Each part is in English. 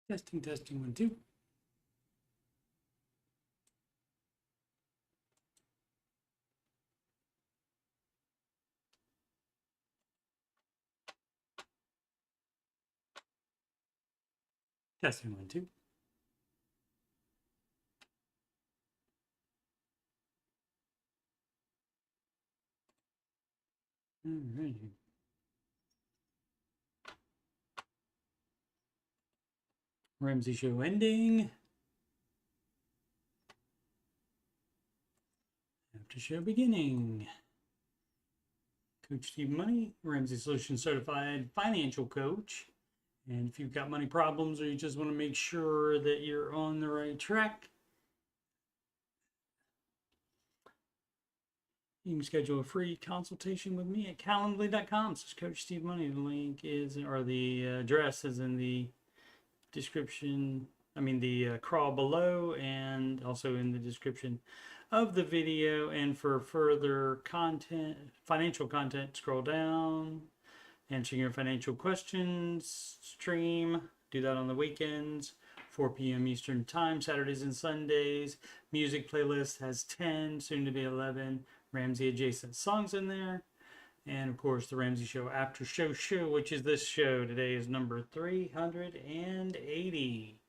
Testing, testing, 1, 2. Testing, 1, 2. Alrighty. Ramsey show ending. After show beginning. Coach Steve Money, Ramsey Solutions Certified Financial Coach. And if you've got money problems or you just want to make sure that you're on the right track, you can schedule a free consultation with me at calendly.com. This is Coach Steve Money. The link is, or the address is in the description. The crawl below, and also in the description of the video. And for further content, financial content, scroll down. Answering your financial questions stream. Do that on the weekends, 4 p.m. Eastern Time, Saturdays and Sundays. Music playlist has 10, soon to be 11 Ramsey adjacent songs in there. And of course, the Ramsey Show After Show, which is this show. Today is number 380.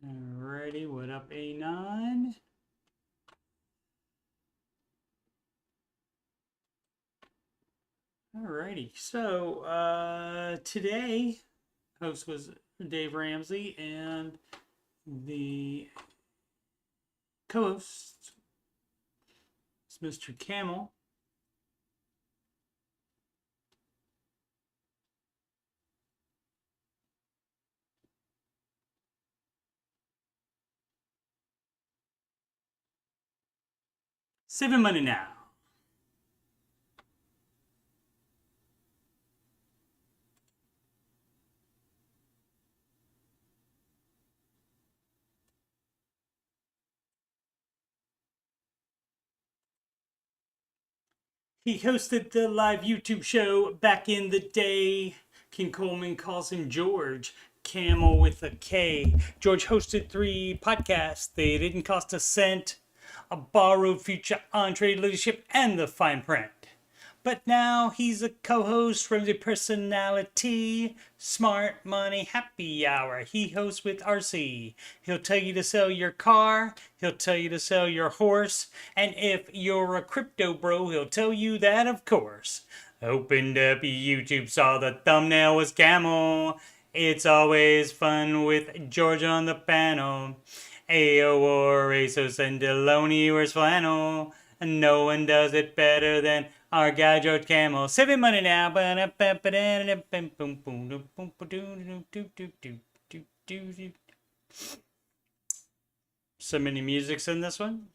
Alrighty, what up, A9? Alrighty, so today, host was Dave Ramsey, and the co-host is Mr. Camel. Saving money now. He hosted the live YouTube show back in the day. King Coleman calls him George. Camel with a K. George hosted 3 podcasts. They didn't cost a cent. A borrowed future entree leadership and the fine print. But now he's a co-host, Ramsey personality, smart money happy hour. He hosts with RC. He'll tell you to sell your car. He'll tell you to sell your horse. And if you're a crypto bro, he'll tell you that, of course. Opened up YouTube, saw the thumbnail was camel. It's always fun with George on the panel. Ayo or Asos and Deloney wears flannel. And no one does it better than our guy George Camel. Saving money now. So many musics in this one.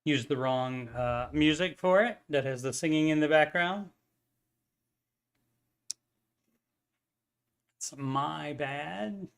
Used the wrong music for it. That has the singing in the background. It's my bad.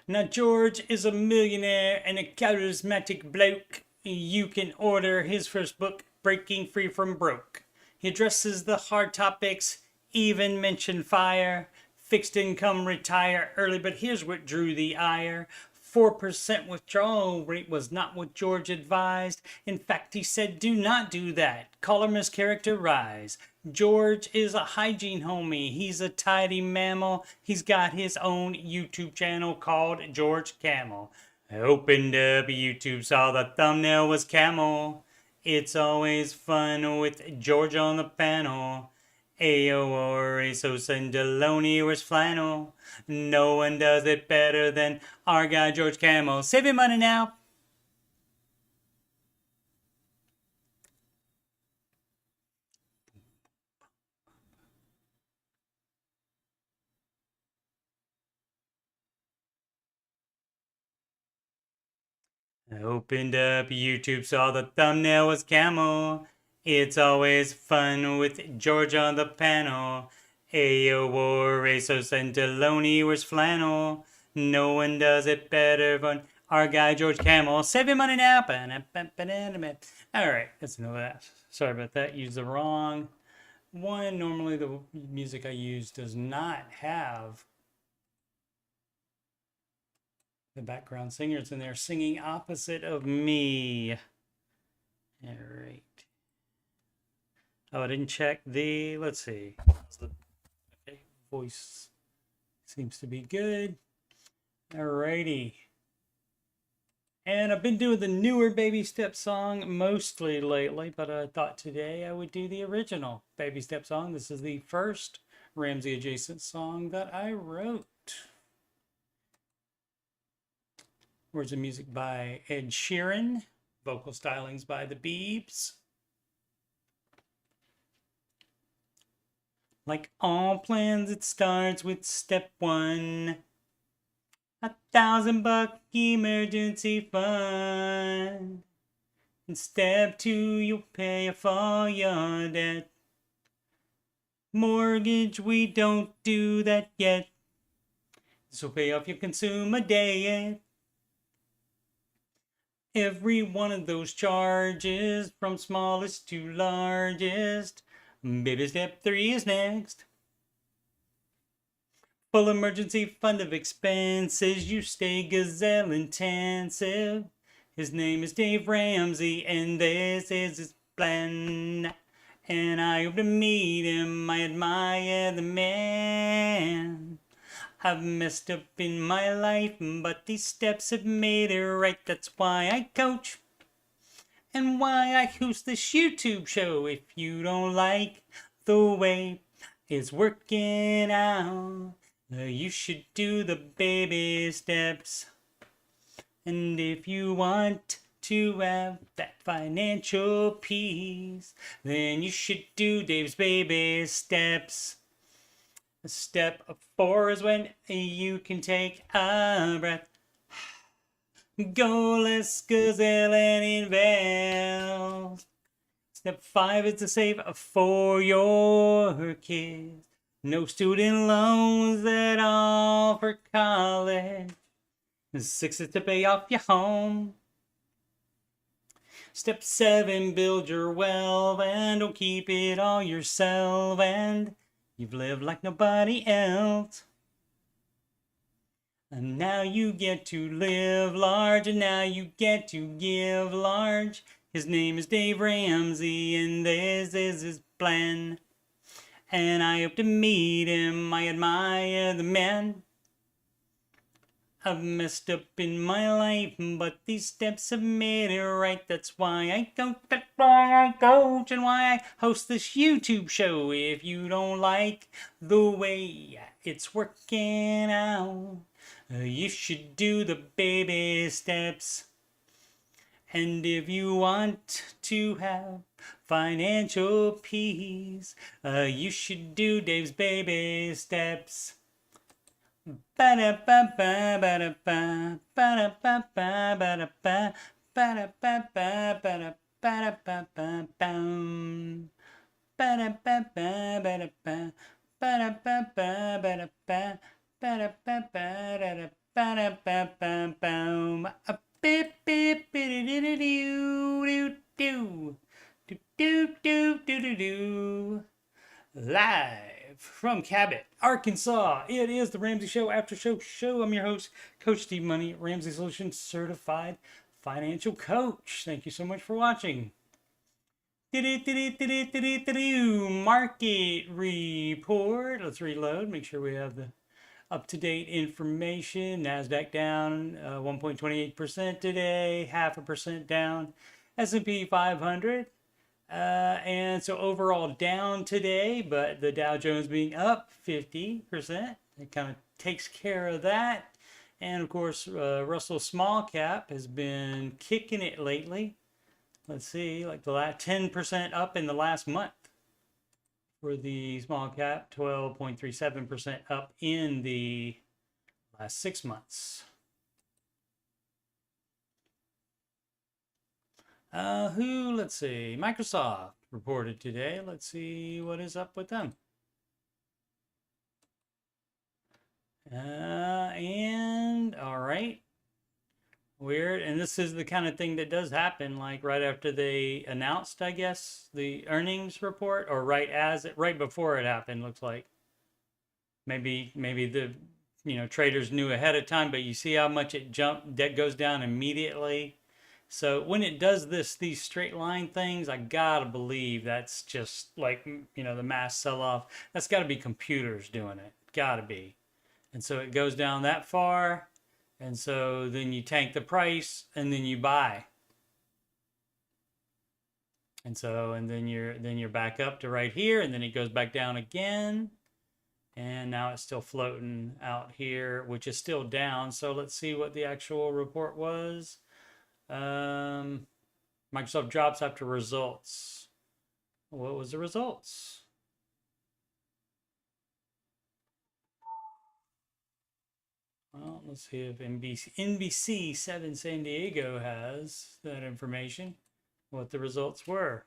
Now George is a millionaire and a charismatic bloke. You can order his first book, Breaking Free from Broke. He addresses the hard topics, even mention fire, fixed income, retire early. But here's what drew the ire. 4% withdrawal rate was not what George advised. In fact, he said, do not do that. Call him mischaracterized. George is a hygiene homie. He's a tidy mammal. He's got his own YouTube channel called George Camel. I opened up YouTube, saw the thumbnail was camel. It's always fun with George on the panel. Ayo or Asos and Deloney wears flannel. No one does it better than our guy George Camel. Saving money now. I opened up YouTube, saw the thumbnail was camel. It's always fun with George on the panel. Ayo or Asos and Deloney wears flannel. No one does it better than Our guy George Camel, save your money now. All right, that's enough of that. Sorry about that. Used the wrong one. Normally the music I use does not have the background singers in there singing opposite of me. All right. Oh, I didn't check the, let's see. Okay, voice seems to be good. Alrighty. And I've been doing the newer Baby Step song mostly lately, but I thought today I would do the original Baby Step song. This is the first Ramsey adjacent song that I wrote. Words and music by Ed Sheeran. Vocal stylings by the Beebs. Like all plans, it starts with step one. $1,000 emergency fund. And step two, you'll pay off all your debt. Mortgage, we don't do that yet. This will pay off your consumer debt. Every one of those charges, from smallest to largest. Baby step three is next. Full emergency fund of expenses, you stay gazelle intensive. His name is Dave Ramsey, and this is his plan. And I hope to meet him, I admire the man. I've messed up in my life, but these steps have made it right. That's why I coach, and why I host this YouTube show. If you don't like the way it's working out, you should do the baby steps. And if you want to have that financial peace, then you should do Dave's baby steps. Step 4 is when you can take a breath. Go less gazelle and invest. Step 5 is to save for your kids. No student loans at all for college. 6 is to pay off your home. Step 7, build your wealth and don't keep it all yourself, and you've lived like nobody else. And now you get to live large, and now you get to give large. His name is Dave Ramsey, and this is his plan. And I hope to meet him, I admire the man. I've messed up in my life, but these steps have made it right. That's why I coach, and why I host this YouTube show. If you don't like the way it's working out, you should do the baby steps. And if you want to have financial peace, you should do Dave's baby steps. Ba-da-ba-ba, ba-da-ba, ba-da-ba-ba, ba-da-ba, ba-da-ba-ba, ba-da-ba-ba-ba-bam. Ba-da-ba-ba, ba-da-ba, ba-da-ba-ba, ba-da-ba, ba-da-ba-ba, ba-da-ba-ba-bam. A beep beep doo doo doo doo doo doo doo. Live from Cabot, Arkansas, it is the Ramsey Show Aftershow show. I'm your host, Coach Steve Money, Ramsey Solutions Certified Financial Coach. Thank you so much for watching. Market report. Let's reload. Make sure we have the up-to-date information. NASDAQ down 1.28% today, 0.5% down. S&P 500. And so overall down today, but the Dow Jones being up 50%. It kind of takes care of that. And of course, Russell Small Cap has been kicking it lately. Let's see, like the last 10% up in the last month for the small cap, 12.37% up in the last 6 months. Let's see, Microsoft reported today. Let's see what is up with them. And all right, Weird. And this is the kind of thing that does happen, like right after they announced, I guess, the earnings report, or right before it happened. Looks like maybe the traders knew ahead of time, but you see how much it jumped. That goes down immediately. So when it does these straight line things, I gotta believe that's just like, the mass sell off. That's got to be computers doing it. Gotta be. And so it goes down that far, and so then you tank the price, and then you buy. And then you're back up to right here, and then it goes back down again. And now it's still floating out here, which is still down. So let's see what the actual report was. Microsoft drops after results. What was the results? Well, let's see if NBC7 San Diego has that information, what the results were.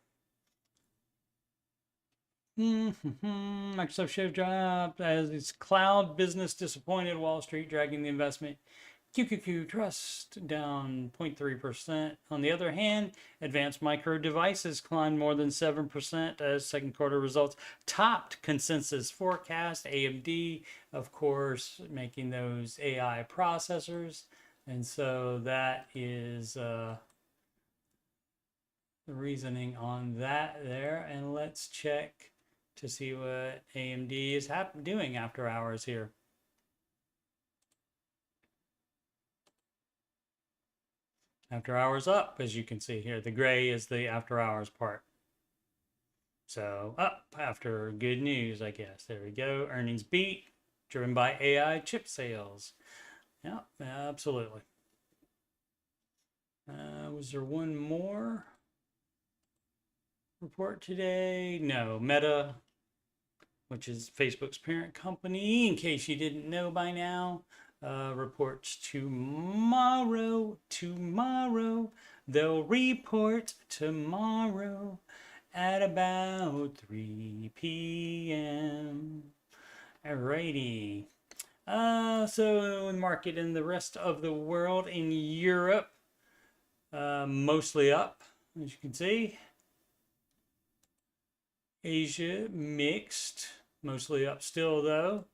Microsoft share dropped as its cloud business disappointed Wall Street, dragging the investment. QQQ Trust down 0.3%. On the other hand, Advanced Micro Devices climbed more than 7% as second quarter results topped consensus forecast. AMD, of course, making those AI processors. And so that is the reasoning on that there. And let's check to see what AMD is doing after hours here. After hours up, as you can see here. The gray is the after hours part. So up after good news, I guess. There we go. Earnings beat, driven by AI chip sales. Yeah, absolutely. Was there one more report today? No, Meta, which is Facebook's parent company, in case you didn't know by now, reports tomorrow. They'll report tomorrow at about 3 p.m. Alrighty. So the market in the rest of the world, in Europe, mostly up, as you can see. Asia mixed, mostly up still though.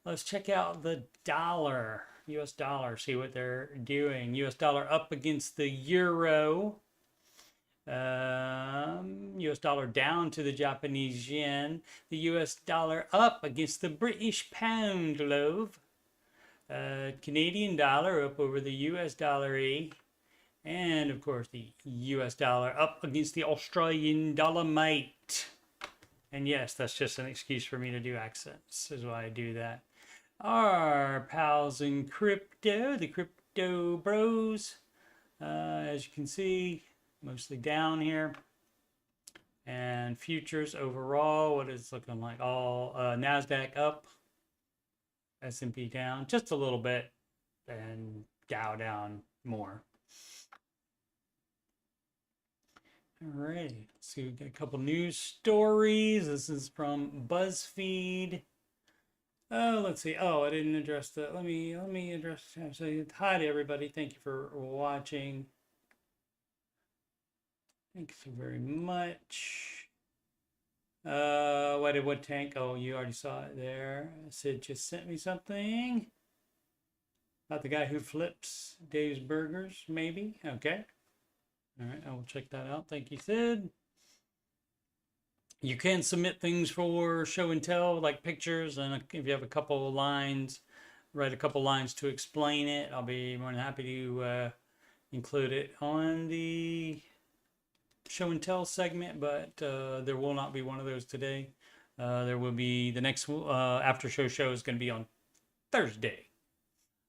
Let's check out the dollar, US dollar, see what they're doing. US dollar up against the euro. US dollar down to the Japanese yen. The US dollar up against the British pound, love. Canadian dollar up over the US dollar. And of course the US dollar up against the Australian dollar, mate. And yes, that's just an excuse for me to do accents, is why I do that. Our pals in crypto, the crypto bros, as you can see, mostly down here. And futures overall, what is looking like? All NASDAQ up, S&P down just a little bit, and Dow down more. All right, so we've got a couple news stories. This is from BuzzFeed. Oh, let's see. Oh, I didn't address that. Let me address. So, hi to everybody. Thank you for watching. Thanks so very much. What tank? Oh, you already saw it there. Sid just sent me something. About the guy who flips Dave's Burgers, maybe. Okay. All right, I will check that out. Thank you, Sid. You can submit things for show and tell, like pictures, and if you have a couple of lines, write a couple lines to explain it. I'll be more than happy to include it on the show and tell segment, but there will not be one of those today. There will be the next after show is going to be on Thursday,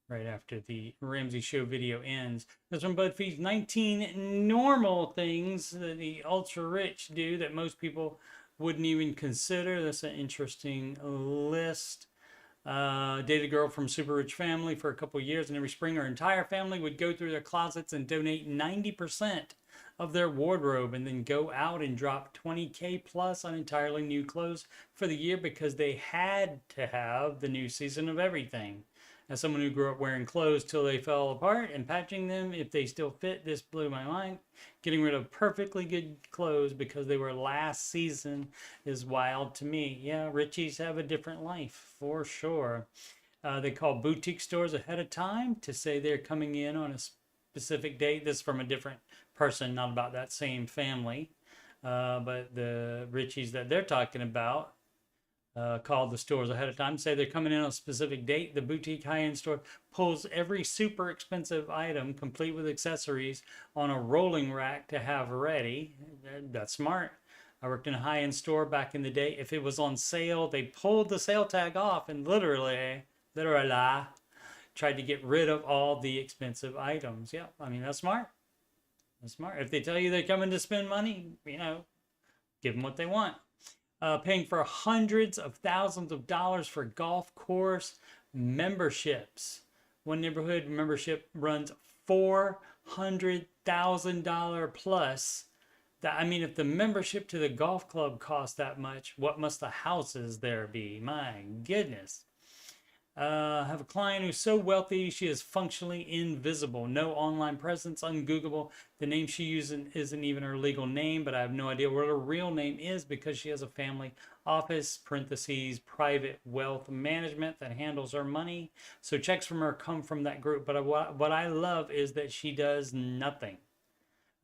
right after the Ramsey show video ends. This from BuzzFeed's 19 normal things that the ultra rich do that most people wouldn't even consider. That's an interesting list. Dated a girl from super rich family for a couple of years, and every spring her entire family would go through their closets and donate 90% of their wardrobe, and then go out and drop 20K plus on entirely new clothes for the year because they had to have the new season of everything. As someone who grew up wearing clothes till they fell apart and patching them if they still fit, this blew my mind. Getting rid of perfectly good clothes because they were last season is wild to me. Yeah, Richies have a different life for sure. They call boutique stores ahead of time to say they're coming in on a specific date. This is from a different person, not about that same family. But the Richies that they're talking about call the stores ahead of time, say they're coming in on a specific date. The boutique high-end store pulls every super expensive item, complete with accessories, on a rolling rack to have ready. That's smart. I worked in a high-end store back in the day. If it was on sale, they pulled the sale tag off and literally tried to get rid of all the expensive items. Yeah, I mean, that's smart. That's smart. If they tell you they're coming to spend money, give them what they want. Paying for hundreds of thousands of dollars for golf course memberships. One neighborhood membership runs $400,000 plus. If the membership to the golf club costs that much, what must the houses there be? My goodness. I have a client who's so wealthy she is functionally invisible. No online presence, ungoogable. The name she uses isn't even her legal name, but I have no idea what her real name is because she has a family office, parentheses, private wealth management that handles her money. So checks from her come from that group. But what I love is that she does nothing.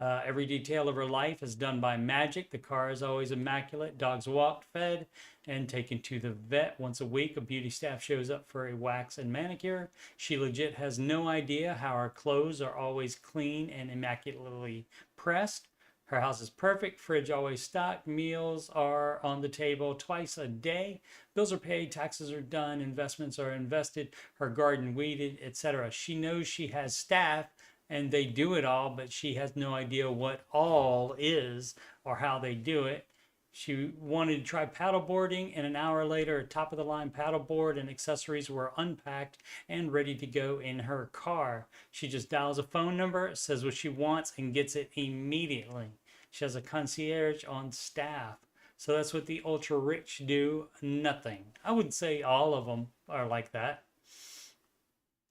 Every detail of her life is done by magic. The car is always immaculate. Dogs walked, fed, and taken to the vet once a week. A beauty staff shows up for a wax and manicure. She legit has no idea how her clothes are always clean and immaculately pressed. Her house is perfect. Fridge always stocked. Meals are on the table twice a day. Bills are paid. Taxes are done. Investments are invested. Her garden weeded, etc. She knows she has staff and they do it all, but she has no idea what all is or how they do it. She wanted to try paddleboarding, and an hour later, a top-of-the-line paddleboard and accessories were unpacked and ready to go in her car. She just dials a phone number, says what she wants, and gets it immediately. She has a concierge on staff. So that's what the ultra-rich do. Nothing. I would say all of them are like that.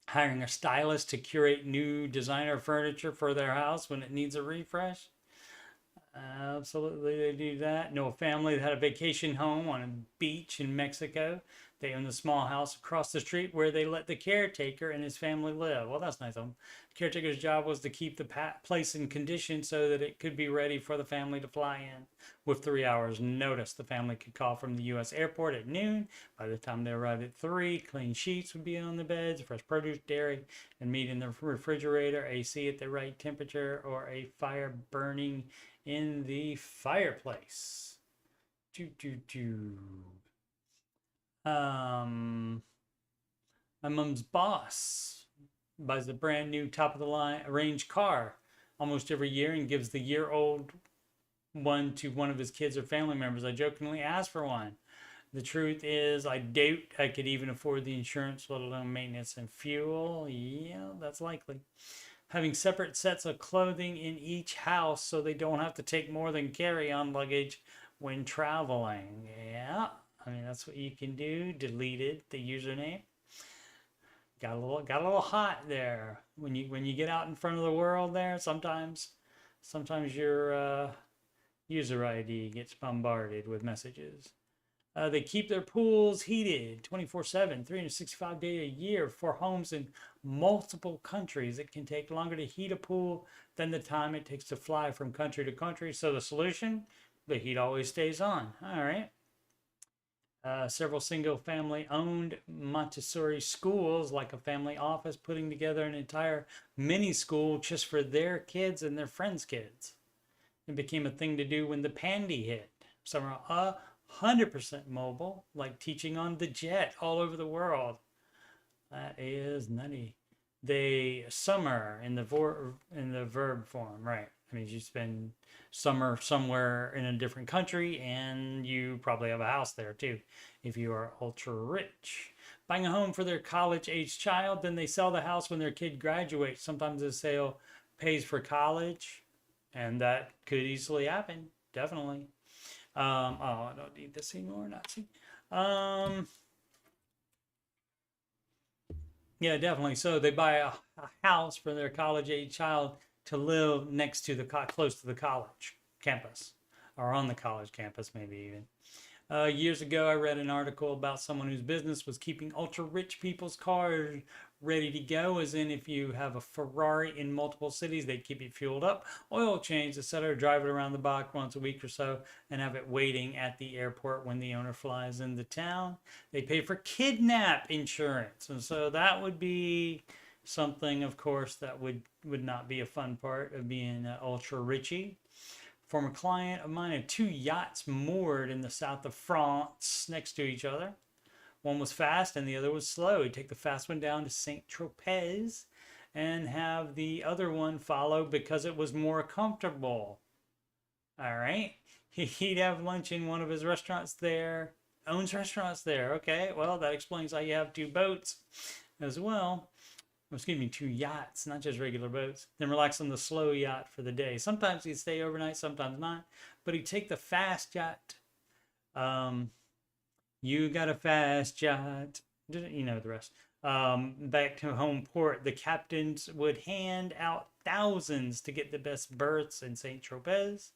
Hiring a stylist to curate new designer furniture for their house when it needs a refresh. Absolutely, they do that. Know a family that had a vacation home on a beach in Mexico. They own a small house across the street where they let the caretaker and his family live. Well, that's nice of them. The caretaker's job was to keep the place in condition so that it could be ready for the family to fly in. With 3 hours notice, the family could call from the U.S. airport at noon. By the time they arrived at 3, clean sheets would be on the beds, fresh produce, dairy, and meat in the refrigerator, AC at the right temperature, or a fire burning in the fireplace. My mom's boss buys a brand new top of the line range car almost every year and gives the year-old one to one of his kids or family members. I jokingly asked for one. The truth is, I doubt I could even afford the insurance, let alone maintenance and fuel. Yeah, that's likely. Having separate sets of clothing in each house so they don't have to take more than carry-on luggage when traveling. Yeah, that's what you can do. Deleted the username. Got a little hot there when you get out in front of the world there. Sometimes your user ID gets bombarded with messages. They keep their pools heated 24/7, 365 days a year for homes in multiple countries. It can take longer to heat a pool than the time it takes to fly from country to country. So the solution, the heat always stays on. All right. Several single-family owned Montessori schools, like a family office, putting together an entire mini school just for their kids and their friends' kids. It became a thing to do when the pandy hit. Some are 100% mobile, like teaching on the jet all over the world. That is nutty. They summer in the verb form, right? You spend summer somewhere in a different country, and you probably have a house there too, if you are ultra rich. Buying a home for their college-age child, then they sell the house when their kid graduates. Sometimes the sale pays for college, and that could easily happen. Definitely. I don't need this anymore. Not see. Yeah, definitely. So they buy a house for their college age child to live next to the close to the college campus, or on the college campus, maybe even. Years ago, I read an article about someone whose business was keeping ultra rich people's cars ready to go, as in if you have a Ferrari in multiple cities, they keep it fueled up, oil change, etc., drive it around the block once a week or so, and have it waiting at the airport when the owner flies into town. They pay for kidnap insurance, and so that would be something, of course, that would not be a fun part of being ultra richy. Former client of mine had two yachts moored in the south of France next to each other. One was fast and the other was slow. He'd take the fast one down to St. Tropez and have the other one follow because it was more comfortable. All right. He'd have lunch in one of his restaurants there. Owns restaurants there. Okay. Well, that explains why you have two boats as well. Excuse me, two yachts, not just regular boats. Then relax on the slow yacht for the day. Sometimes he'd stay overnight, sometimes not. But he'd take the fast yacht. You got a fast yacht. You know the rest. Back to home port. The captains would hand out thousands to get the best berths in St. Tropez.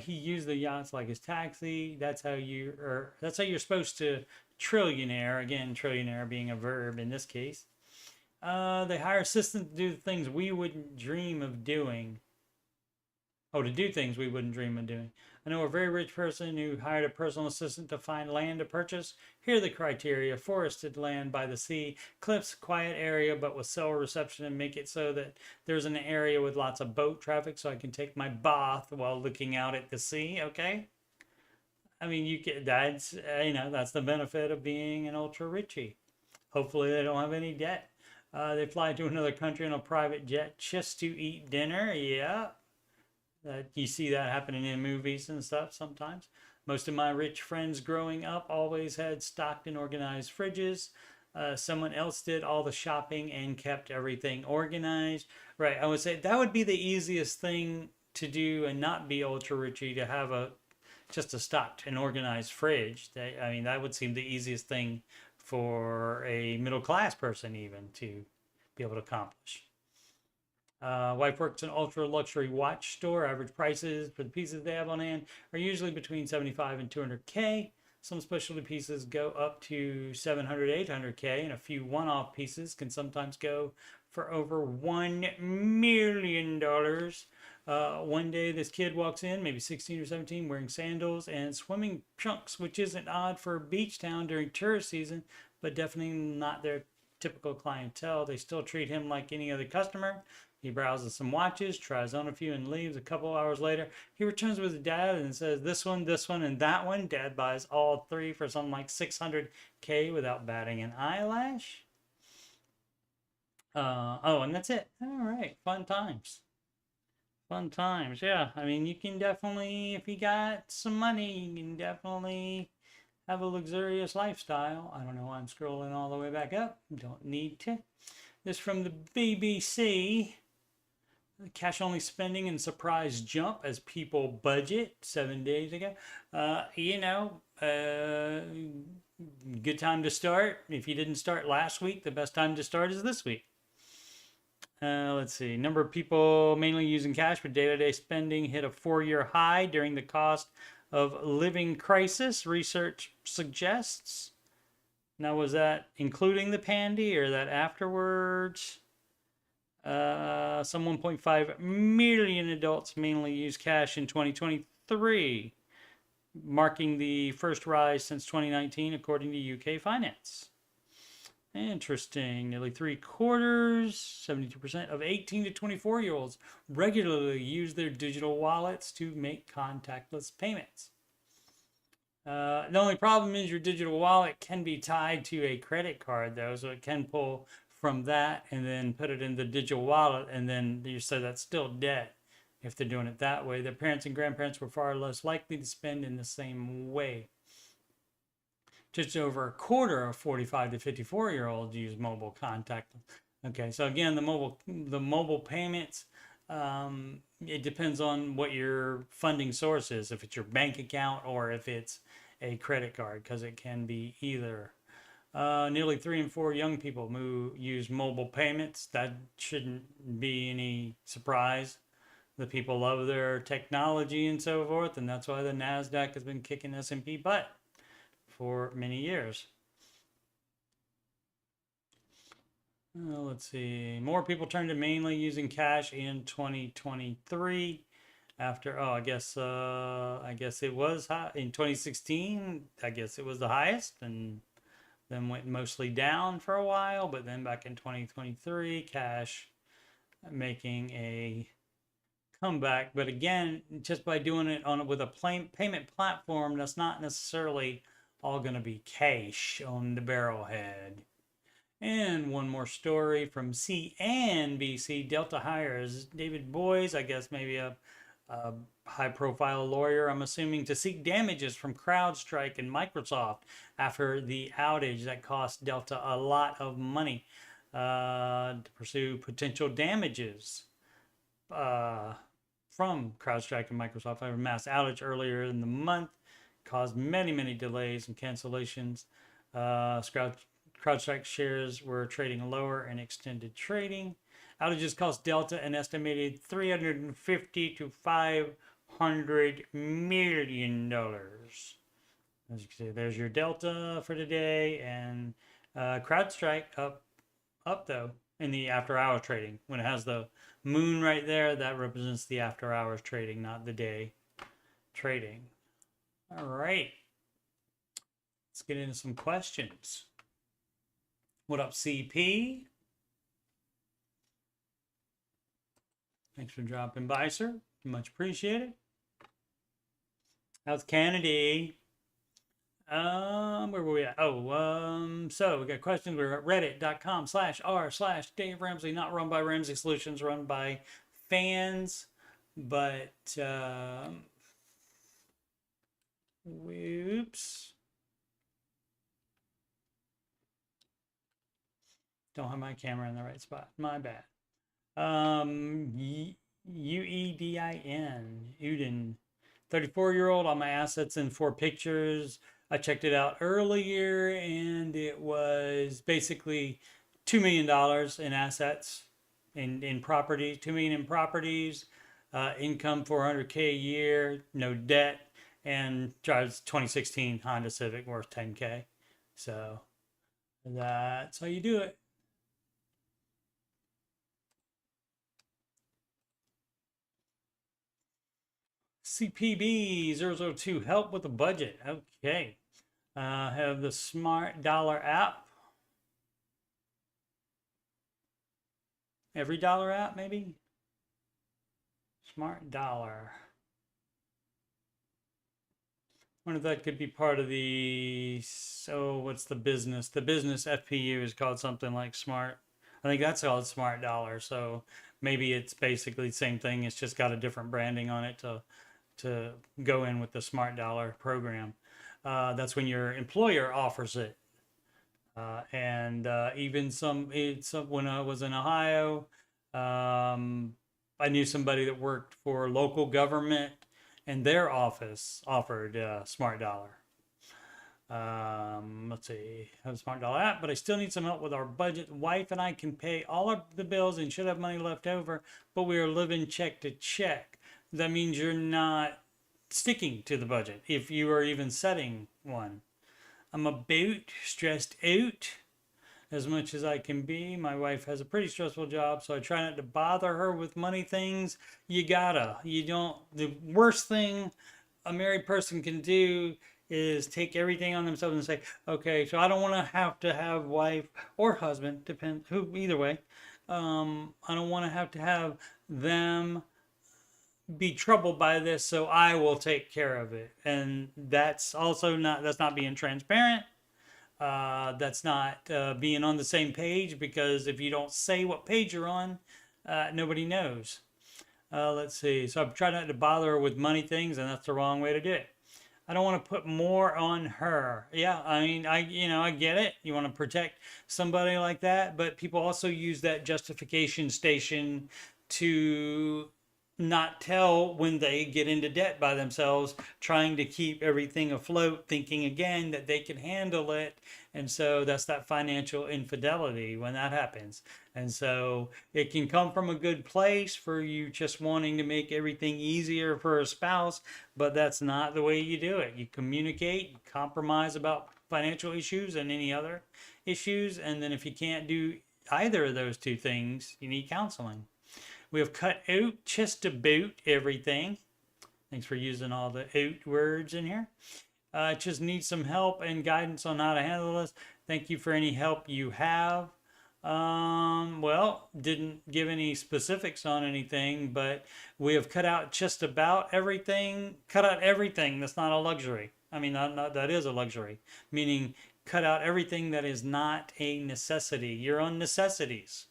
He used the yachts like his taxi. That's how you're supposed to trillionaire. Again, trillionaire being a verb in this case. They hire assistants to do things we wouldn't dream of doing. Oh, to do things we wouldn't dream of doing. I know a very rich person who hired a personal assistant to find land to purchase. Here are the criteria: forested land by the sea, cliffs, quiet area, but with cell reception, and make it so that there's an area with lots of boat traffic so I can take my bath while looking out at the sea. Okay. I mean, that's that's the benefit of being an ultra richie. Hopefully, they don't have any debt. They fly to another country on a private jet just to eat dinner. Yeah, you see that happening in movies and stuff sometimes. Most of my rich friends growing up always had stocked and organized fridges. Someone else did all the shopping and kept everything organized. Right, I would say that would be the easiest thing to do and not be ultra richy, to have just a stocked and organized fridge. I mean, that would seem the easiest thing for a middle class person even to be able to accomplish. Wife works in an ultra luxury watch store. Average prices for the pieces they have on hand are usually between 75 and 200K. Some specialty pieces go up to 700, 800K, and a few one-off pieces can sometimes go for over $1 million. One day this kid walks in, maybe 16 or 17, wearing sandals and swimming trunks, which isn't odd for a beach town during tourist season, but definitely not their typical clientele. They still treat him like any other customer. He browses some watches, tries on a few, and leaves. A couple hours later, he returns with his dad and says, this one, and that one. Dad buys all three for something like 600K without batting an eyelash. Oh, and that's it. All right, fun times. Fun times, yeah. I mean, you can definitely, if you got some money, you can definitely have a luxurious lifestyle. I don't know why I'm scrolling all the way back up. Don't need to. This from the BBC. Cash only spending and surprise jump as people budget 7 days ago. Good time to start. If you didn't start last week, the best time to start is this week. Let's see. Number of people mainly using cash for day-to-day spending hit a 4-year high during the cost of living crisis, research suggests. Now, was that including the pandy or that afterwards? Some 1.5 million adults mainly use cash in 2023, marking the first rise since 2019, according to UK Finance. Interesting. Nearly 3/4, 72% of 18 to 24-year-olds regularly use their digital wallets to make contactless payments. The only problem is your digital wallet can be tied to a credit card, though, so it can pull from that and then put it in the digital wallet, and then you say that's still debt if they're doing it that way. Their parents and grandparents were far less likely to spend in the same way. Just over a quarter of 45 to 54-year-olds use mobile contact. Okay, so again, the mobile payments, it depends on what your funding source is, if it's your bank account or if it's a credit card, because it can be either. Nearly 3 in 4 young people use mobile payments. That shouldn't be any surprise. The people love their technology and so forth, and that's why the Nasdaq has been kicking S&P butt for many years. Let's see. More people turned to mainly using cash in 2023. After I guess it was high in 2016. I guess it was the highest, and then went mostly down for a while. But then back in 2023, cash making a comeback. But again, just by doing it with a payment platform, that's not necessarily all going to be cash on the barrelhead. And one more story from CNBC. Delta hires David Boies, I guess maybe a high-profile lawyer, I'm assuming, to seek damages from CrowdStrike and Microsoft after the outage that cost Delta a lot of money to pursue potential damages from CrowdStrike and Microsoft. I had a mass outage earlier in the month, caused many delays and cancellations. CrowdStrike shares were trading lower in extended trading. Outages cost Delta an estimated $350 to $500 million. As you can see, there's your Delta for today, and CrowdStrike up though in the after hours trading. When it has the moon right there, that represents the after hours trading, not the day trading. All right, let's get into some questions. What up, CP? Thanks for dropping by, sir. Much appreciated. How's Canada? Where were we at? So we got questions. We're at reddit.com/r/Dave Ramsey, not run by Ramsey Solutions, run by fans. But, whoops. Don't have my camera in the right spot. My bad. Uedin, Uden, 34-year-old. All my assets in 4 pictures. I checked it out earlier, and it was basically $2 million in assets, in property, $2 million in properties, income $400K a year, no debt, and drives 2016 Honda Civic worth $10K. So that's how you do it. CPB002, help with the budget. Okay. Have the Smart Dollar app. Every dollar app, maybe? Smart Dollar. I wonder if that could be part of the, so what's the business? The business FPU is called something like Smart. I think that's called Smart Dollar. So maybe it's basically the same thing. It's just got a different branding on it to go in with the Smart Dollar program. That's when your employer offers it. And even when I was in Ohio, I knew somebody that worked for local government, and their office offered Smart Dollar. Let's see, I have a Smart Dollar app, but I still need some help with our budget. Wife and I can pay all of the bills and should have money left over, but we are living check to check. That means you're not sticking to the budget if you are even setting one. I'm about stressed out as much as I can be. My wife has a pretty stressful job, so I try not to bother her with money things. You don't. The worst thing a married person can do is take everything on themselves and say, okay, so I don't want to have wife or husband, depends who, either way. I don't want to have them be troubled by this, so I will take care of it. And that's not being transparent. That's not being on the same page, because if you don't say what page you're on, nobody knows. Let's see. So I'm trying not to bother her with money things, and that's the wrong way to do it. I don't want to put more on her. Yeah, I mean, I get it. You want to protect somebody like that, but people also use that justification station to not tell when they get into debt by themselves, trying to keep everything afloat, thinking again that they can handle it. And so that's that financial infidelity when that happens. And so it can come from a good place for you just wanting to make everything easier for a spouse, but that's not the way you do it. You communicate, you compromise about financial issues and any other issues. And then if you can't do either of those two things, you need counseling. We have cut out just about everything. Thanks for using all the out words in here. Just need some help and guidance on how to handle this. Thank you for any help you have. Well, didn't give any specifics on anything, but we have cut out just about everything. Cut out everything that's not a luxury. I mean, that is a luxury, meaning cut out everything that is not a necessity. You're on necessities.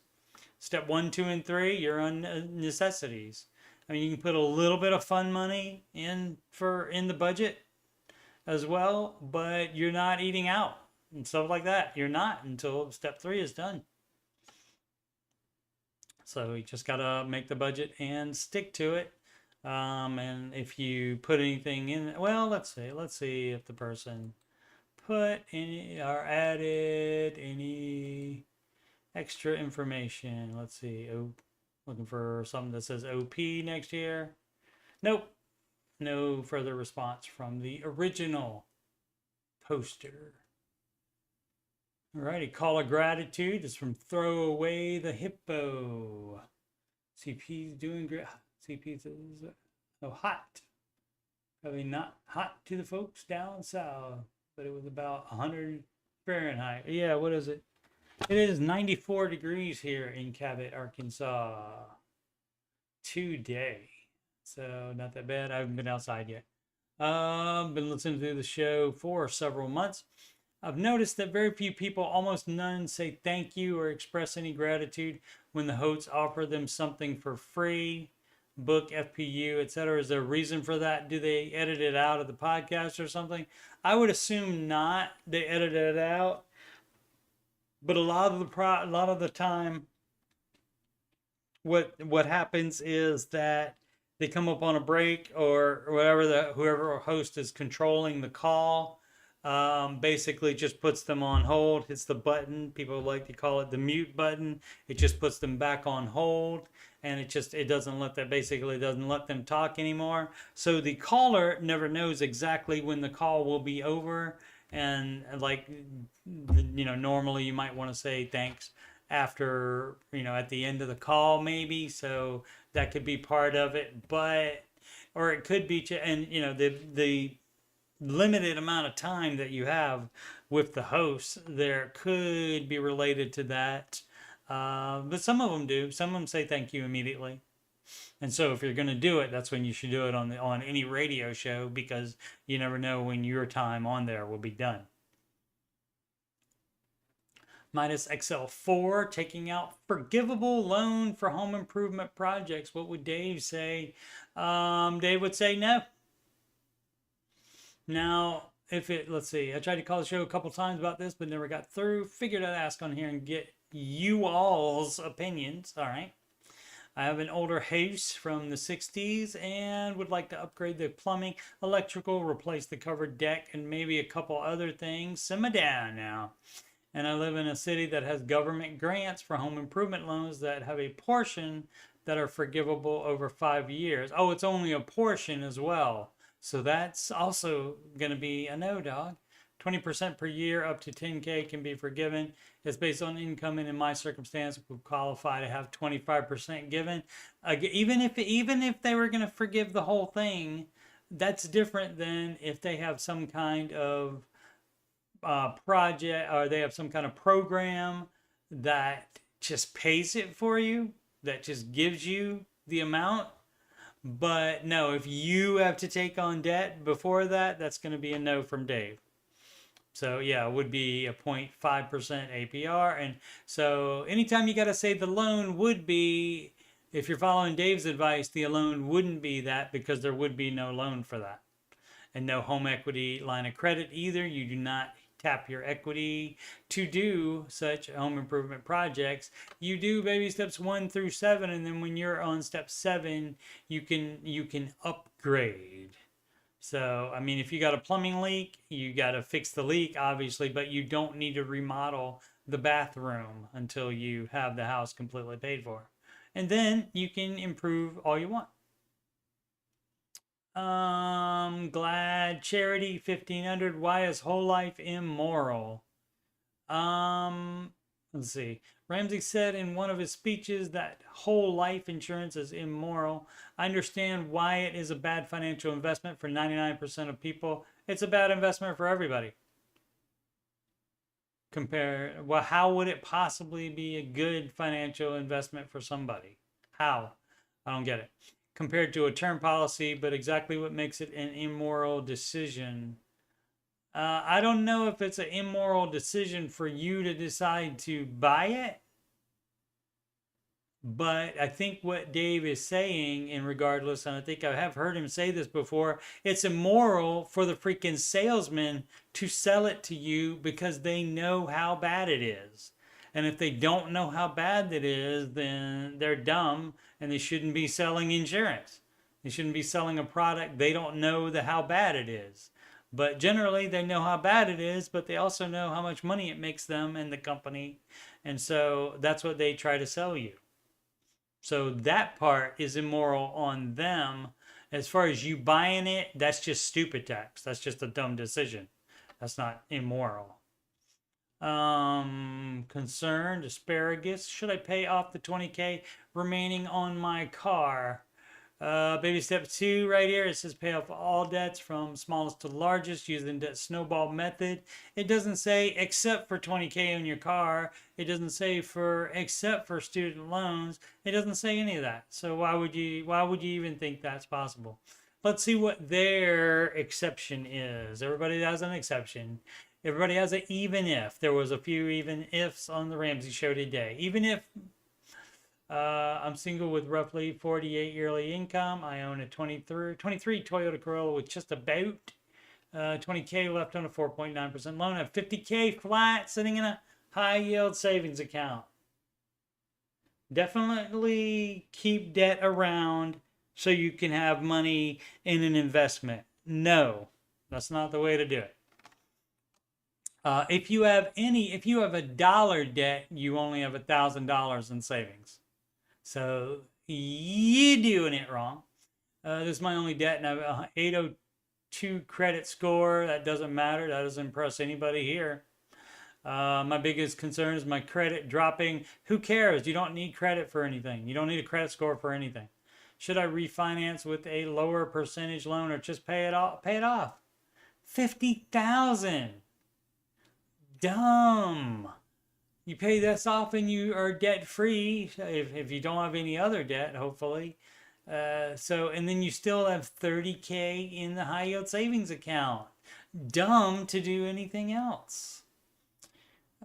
Step 1, 2, and 3, you're on necessities. I mean, you can put a little bit of fun money in the budget as well, but you're not eating out and stuff like that. You're not until step 3 is done. So you just gotta make the budget and stick to it. And if you put anything in, well, let's see if the person put any or added any extra information. Let's see. Oh, looking for something that says OP next year. Nope. No further response from the original poster. Alrighty, call of gratitude is from Throw Away the Hippo. CP's doing great. CP says, oh, hot. Probably not hot to the folks down south, but it was about 100 Fahrenheit. Yeah, what is it? It is 94 degrees here in Cabot, Arkansas today. So not that bad. I haven't been outside yet. Been listening to the show for several months. I've noticed that very few people, almost none, say thank you or express any gratitude when the hosts offer them something for free, book, FPU, etc. Is there a reason for that? Do they edit it out of the podcast or something? I would assume not. They edit it out. But a lot of the time, what happens is that they come up on a break or whatever, whoever host is controlling the call basically just puts them on hold, hits the button. People like to call it the mute button. It just puts them back on hold, and it doesn't let them talk anymore. So the caller never knows exactly when the call will be over. And like, normally you might want to say thanks after, at the end of the call maybe. So that could be part of it, or it could be, and the limited amount of time that you have with the host there could be related to that. But some of them do. Some of them say thank you immediately. And so if you're going to do it, that's when you should do it on any radio show, because you never know when your time on there will be done. Midas XL4, taking out forgivable loan for home improvement projects. What would Dave say? Dave would say no. Now, let's see, I tried to call the show a couple times about this, but never got through. Figured I'd ask on here and get you all's opinions. All right. I have an older house from the 60s and would like to upgrade the plumbing, electrical, replace the covered deck, and maybe a couple other things. Simmer down now. And I live in a city that has government grants for home improvement loans that have a portion that are forgivable over 5 years. Oh, it's only a portion as well. So that's also going to be a no, dog. 20% per year up to 10K can be forgiven. It's based on income, and in my circumstance, would qualify to have 25% given. Even if they were going to forgive the whole thing, that's different than if they have some kind of project, or they have some kind of program that just pays it for you, that just gives you the amount. But no, if you have to take on debt before that, that's going to be a no from Dave. So yeah, it would be a 0.5% APR. And so anytime you got to say the loan would be, if you're following Dave's advice, the loan wouldn't be that, because there would be no loan for that. And no home equity line of credit either. You do not tap your equity to do such home improvement projects. You do baby steps 1 through 7, and then when you're on step 7, you can upgrade. So, I mean, if you got a plumbing leak, you got to fix the leak, obviously, but you don't need to remodel the bathroom until you have the house completely paid for. And then you can improve all you want. Glad Charity 1500. Why is whole life immoral? Let's see. Ramsey said in one of his speeches that whole life insurance is immoral. I understand why it is a bad financial investment for 99% of people. It's a bad investment for everybody. Well, how would it possibly be a good financial investment for somebody? How? I don't get it. Compared to a term policy, but exactly what makes it an immoral decision. I don't know if it's an immoral decision for you to decide to buy it. But I think what Dave is saying, and regardless, and I think I have heard him say this before, it's immoral for the freaking salesman to sell it to you because they know how bad it is. And if they don't know how bad it is, then they're dumb and they shouldn't be selling insurance. They shouldn't be selling a product they don't know how bad it is. But generally, they know how bad it is, but they also know how much money it makes them and the company. And so that's what they try to sell you. So that part is immoral on them. As far as you buying it, that's just stupid tax. That's just a dumb decision. That's not immoral. Concerned, asparagus. Should I pay off the 20K remaining on my car? Baby step 2 right here, it says pay off all debts from smallest to largest using the snowball method. It doesn't say except for 20K on your car. It doesn't say except for student loans. It doesn't say any of that. So why would you even think that's possible? Let's see what their exception is. Everybody has an exception. Everybody has an even if. There was a few even ifs on the Ramsey show today. Even if I'm single with roughly 48 yearly income. I own a 23 Toyota Corolla with just about 20K left on a 4.9% loan. I have 50K flat sitting in a high yield savings account. Definitely keep debt around so you can have money in an investment. No, that's not the way to do it. If you have $1 debt, you only have $1,000 in savings. So you're doing it wrong. This is my only debt, and I have an 802 credit score. That doesn't matter. That doesn't impress anybody here. My biggest concern is my credit dropping. Who cares? You don't need credit for anything. You don't need a credit score for anything. Should I refinance with a lower percentage loan or just pay it off? Pay it off. $50,000. Dumb. You pay this off and you are debt free if you don't have any other debt, hopefully. And then you still have 30K in the high yield savings account. Dumb to do anything else.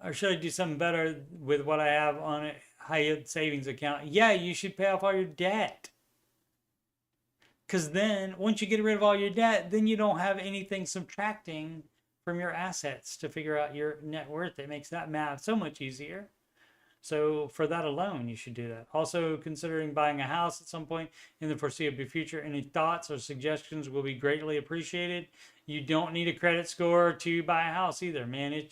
Or should I do something better with what I have on a high yield savings account? Yeah, you should pay off all your debt. Because then once you get rid of all your debt, then you don't have anything subtracting from your assets to figure out your net worth. It makes that math so much easier. So for that alone, you should do that. Also, considering buying a house at some point in the foreseeable future, any thoughts or suggestions will be greatly appreciated. You don't need a credit score to buy a house either. Manual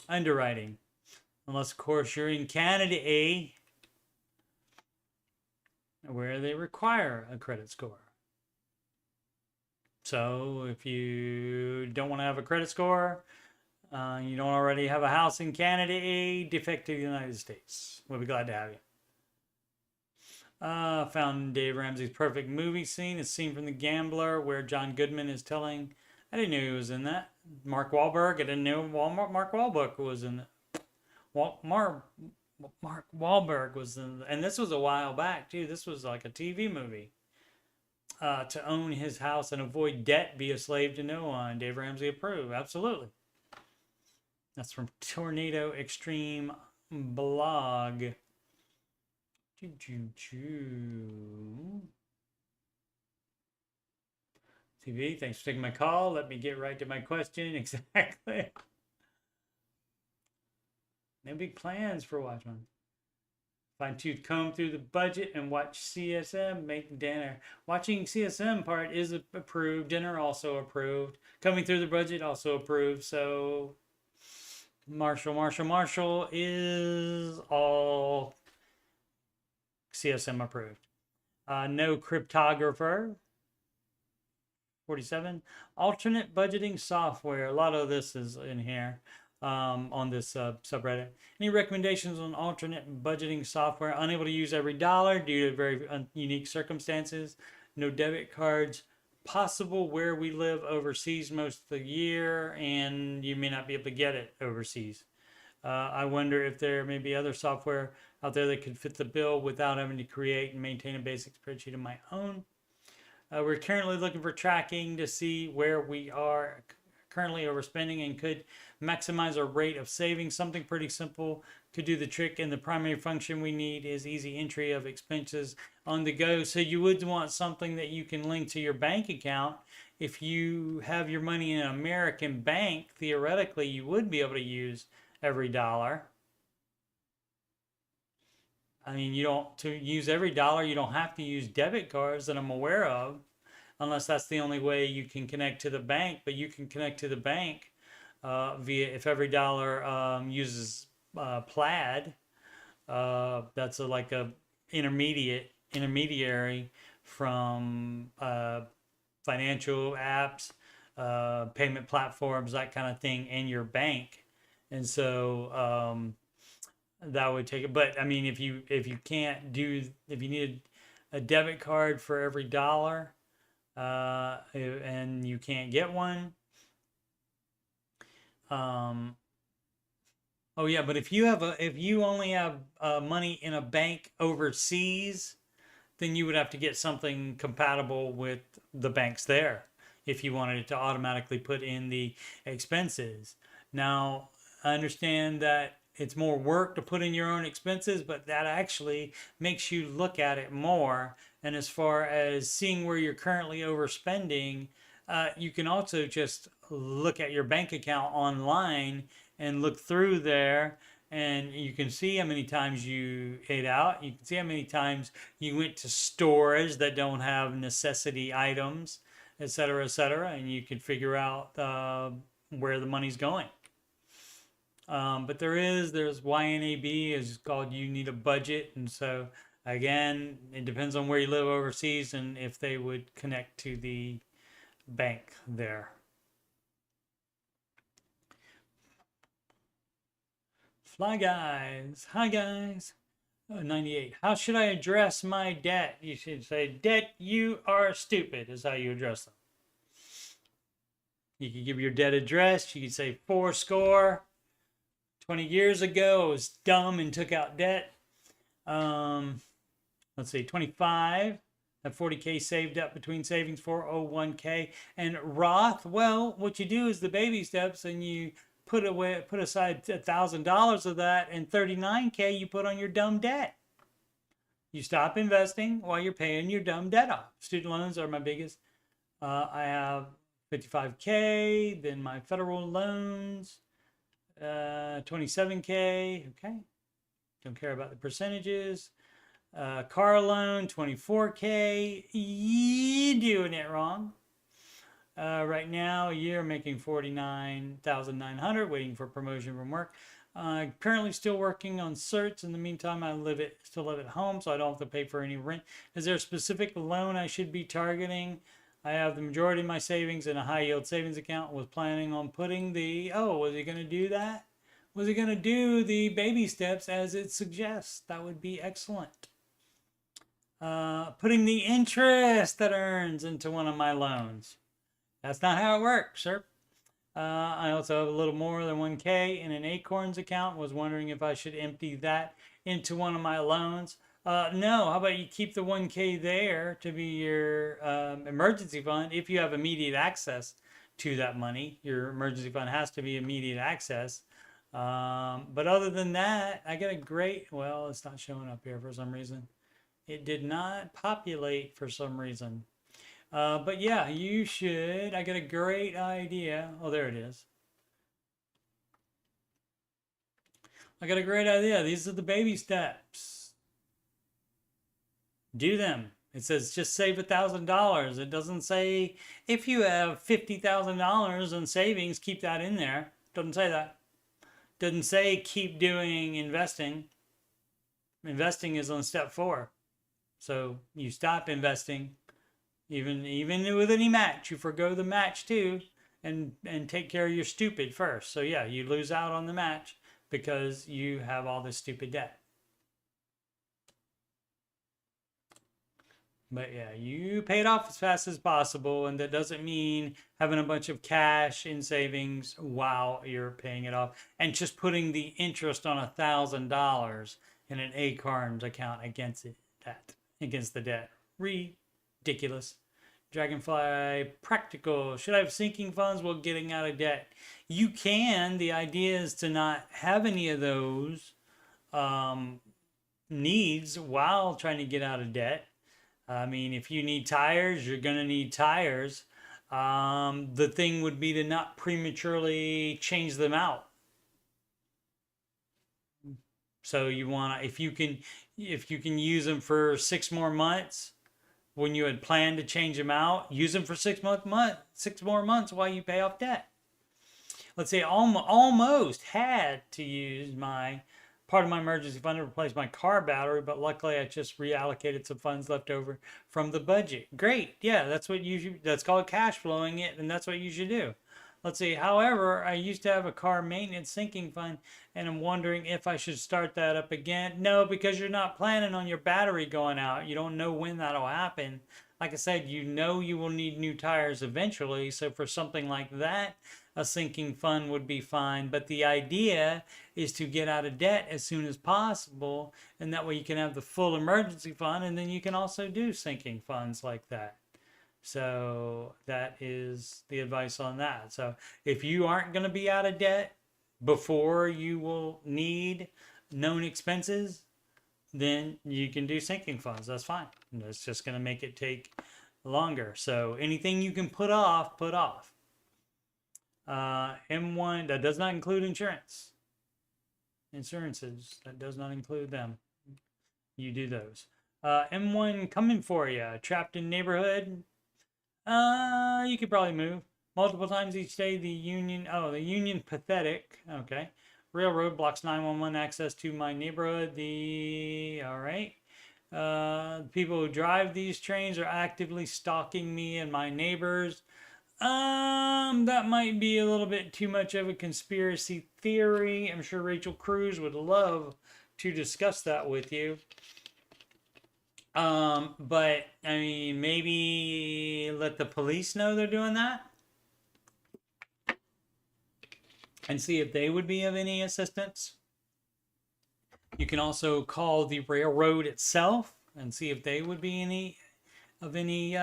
underwriting, unless of course you're in Canada, where they require a credit score. So if you don't want to have a credit score, you don't already have a house in Canada, defect to the United States. We'll be glad to have you. Found Dave Ramsey's perfect movie scene. A scene from The Gambler where John Goodman is telling, I didn't know he was in that. Mark Wahlberg, I didn't know Mark Wahlberg was in it. Mark Wahlberg was in, and this was a while back too. This was like a TV movie. To own his house and avoid debt, be a slave to no one. Dave Ramsey approved. Absolutely. That's from Tornado Extreme Blog. TV, thanks for taking my call. Let me get right to my question. Exactly. No big plans for Watchmen. Fine tooth comb through the budget and watch CSM make dinner. Watching CSM part is approved. Dinner also approved. Coming through the budget also approved. So Marshall is all CSM approved. No cryptographer. 47. Alternate budgeting software. A lot of this is in here. On this subreddit. Any recommendations on alternate budgeting software? Unable to use every dollar due to very unique circumstances. No debit cards. Possible where we live overseas most of the year, and you may not be able to get it overseas. I wonder if there may be other software out there that could fit the bill without having to create and maintain a basic spreadsheet of my own. We're currently looking for tracking to see where we are currently overspending and could maximize our rate of saving. Something pretty simple could do the trick, and the primary function we need is easy entry of expenses on the go. So you would want something that you can link to your bank account. If you have your money in an American bank, theoretically you would be able to use every dollar. I mean, to use every dollar, you don't have to use debit cards that I'm aware of, unless that's the only way you can connect to the bank. But you can connect to the bank via, if every dollar uses Plaid, that's like a intermediary from financial apps, payment platforms, that kind of thing, and your bank. And so that would take it. But I mean, if you need a debit card for every dollar, and you can't get one. Oh yeah, but if you only have money in a bank overseas, then you would have to get something compatible with the banks there if you wanted it to automatically put in the expenses. Now, I understand that it's more work to put in your own expenses, but that actually makes you look at it more. And as far as seeing where you're currently overspending, you can also just look at your bank account online and look through there, and you can see how many times you ate out. You can see how many times you went to stores that don't have necessity items, etc., etc., and you can figure out where the money's going. But there's YNAB is called You Need a Budget. And so again, it depends on where you live overseas and if they would connect to the bank there. Fly guys, hi guys. 98. How should I address my debt? You should say, debt, you are stupid, is how you address them. You can give your debt address. You can say 40. 20 years ago, I was dumb and took out debt. Let's see, 25. Have 40K saved up between savings, 401K and Roth. Well, what you do is the baby steps, and you put aside $1,000 of that, and 39K you put on your dumb debt. You stop investing while you're paying your dumb debt off. Student loans are my biggest. I have 55K, then my federal loans, 27K. Okay, don't care about the percentages. Car loan, 24K. You doing it wrong. Right now, a year making 49,900, waiting for promotion from work. Currently still working on certs. In the meantime, I still live at home, so I don't have to pay for any rent. Is there a specific loan I should be targeting? I have the majority of my savings in a high yield savings account. Was planning on putting was he going to do that? Was he going to do the baby steps as it suggests? That would be excellent. Putting the interest that earns into one of my loans. That's not how it works, sir. I also have a little more than 1K in an Acorns account. Was wondering if I should empty that into one of my loans. No, how about you keep the 1K there to be your emergency fund if you have immediate access to that money. Your emergency fund has to be immediate access. But other than that, I got a great, well, it's not showing up here for some reason. It did not populate for some reason. But yeah, you should. I got a great idea. Oh, there it is. I got a great idea. These are the baby steps. Do them. It says just save $1,000. It doesn't say if you have $50,000 in savings, keep that in there. Doesn't say that. Doesn't say keep doing investing. Investing is on step 4. So you stop investing. Even with any match, you forgo the match too, and take care of your stupid first. So yeah, you lose out on the match because you have all this stupid debt. But yeah, you pay it off as fast as possible, and that doesn't mean having a bunch of cash in savings while you're paying it off and just putting the interest on $1,000 in an Acorns account against against the debt. Ridiculous. Dragonfly practical. Should I have sinking funds while getting out of debt? You can. The idea is to not have any of those needs while trying to get out of debt. I mean, if you need tires, you're going to need tires. The thing would be to not prematurely change them out. So you want to, if you can use them for 6 more months when you had planned to change them out, use them for 6 more months while you pay off debt. Let's say almost had to use part of my emergency fund to replace my car battery, but luckily I just reallocated some funds left over from the budget. Great. Yeah, that's called cash flowing it, and that's what you should do. Let's see. However, I used to have a car maintenance sinking fund, and I'm wondering if I should start that up again. No, because you're not planning on your battery going out. You don't know when that'll happen. Like I said, you know you will need new tires eventually. So for something like that, a sinking fund would be fine. But the idea is to get out of debt as soon as possible. And that way you can have the full emergency fund. And then you can also do sinking funds like that. So that is the advice on that. So if you aren't going to be out of debt before you will need known expenses, then you can do sinking funds. That's fine. That's just going to make it take longer. So anything you can put off, put off. M1, that does not include insurances. That does not include them. You do those. M1 coming for you. Trapped in neighborhood. You could probably move multiple times each day. The union pathetic. Okay. Railroad blocks 911 access to my neighborhood. All right. People who drive these trains are actively stalking me and my neighbors. That might be a little bit too much of a conspiracy theory. I'm sure Rachel Cruz would love to discuss that with you. But I mean, maybe let the police know they're doing that and see if they would be of any assistance. You can also call the railroad itself and see if they would be of any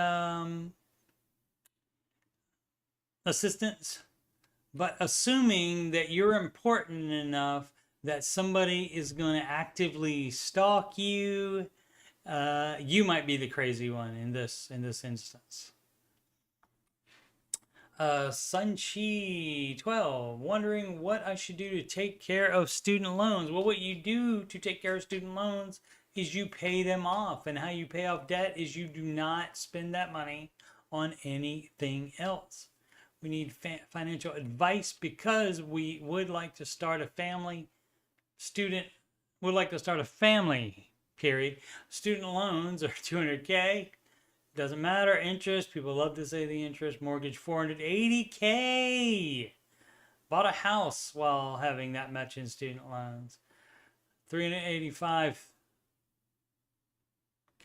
assistance. But assuming that you're important enough that somebody is going to actively stalk you, you might be the crazy one in this instance. Sunchi 12, wondering what I should do to take care of student loans. Well, what you do to take care of student loans is you pay them off. And how you pay off debt is you do not spend that money on anything else. We need financial advice because we would like to start a family. Student would like to start a family, period. Student loans are $200K. Doesn't matter. Interest. People love to say the interest. Mortgage $480K. Bought a house while having that much in student loans. $385.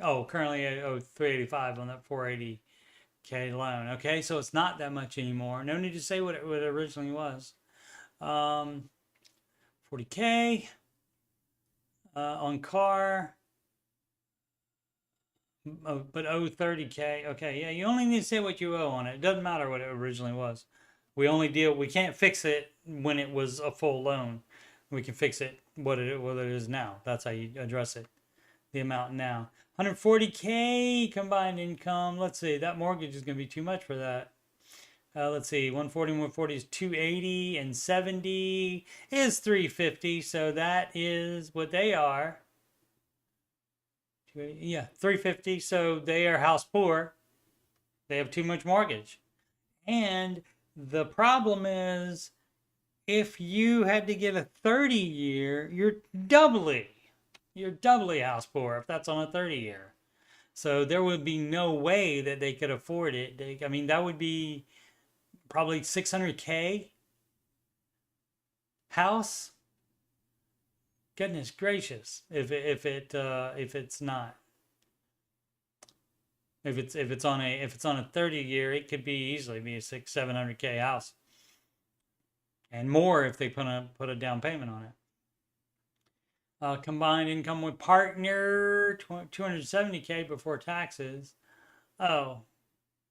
Oh, currently I owe $385 on that $480K loan. Okay, so it's not that much anymore. No need to say what it originally was. $40K on car. But owe $30K. Okay, yeah, you only need to say what you owe on it. It doesn't matter what it originally was. We can't fix it when it was a full loan. We can fix it what it is now. That's how you address it. the amount now. 140K combined income. Let's see, that mortgage is going to be too much for that. Let's see, 140 is 280, and 70 is 350. So that is what they are. Yeah, 350. So they are house poor. They have too much mortgage. And the problem is, if you had to get a 30-year, you're doubly house poor if that's on a 30-year. So there would be no way that they could afford it. I mean, that would be probably 600K house. Goodness gracious, if it's not. If it's on a 30-year, it could be easily be a 600-700K house, and more if they put a down payment on it. Combined income with partner 270K before taxes. Oh,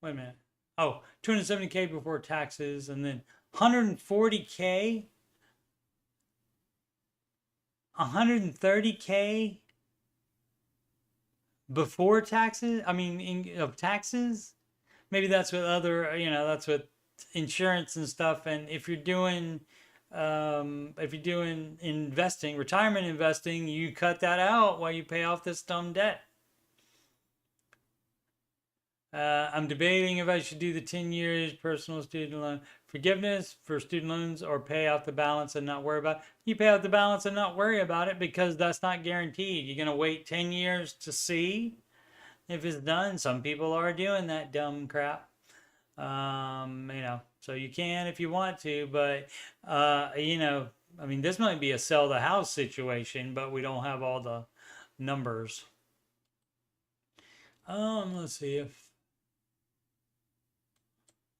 wait a minute. Oh, 270K before taxes, and then 140K, 130K before taxes. I mean, of taxes. Maybe that's with other, that's with insurance and stuff. And if you're doing investing, retirement investing, you cut that out while you pay off this dumb debt. I'm debating if I should do the 10 years personal student loan forgiveness for student loans or pay off the balance and not worry about it. You pay off the balance and not worry about it, because that's not guaranteed. You're going to wait 10 years to see if it's done. Some people are doing that dumb crap. So you can if you want to, but, I mean, this might be a sell the house situation, but we don't have all the numbers. Let's see if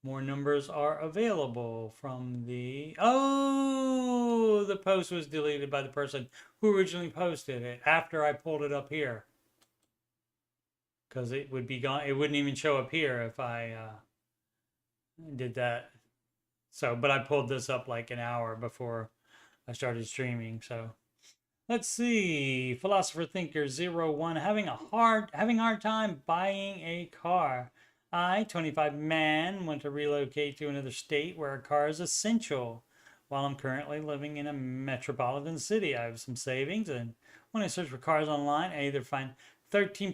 more numbers are available from the post was deleted by the person who originally posted it after I pulled it up here, because it would be gone. It wouldn't even show up here if I did that. So, but I pulled this up like an hour before I started streaming. So let's see. Philosopher Thinker 01 having a hard time buying a car. I, 25 man, want to relocate to another state where a car is essential. While I'm currently living in a metropolitan city, I have some savings, and when I search for cars online, I either find 13%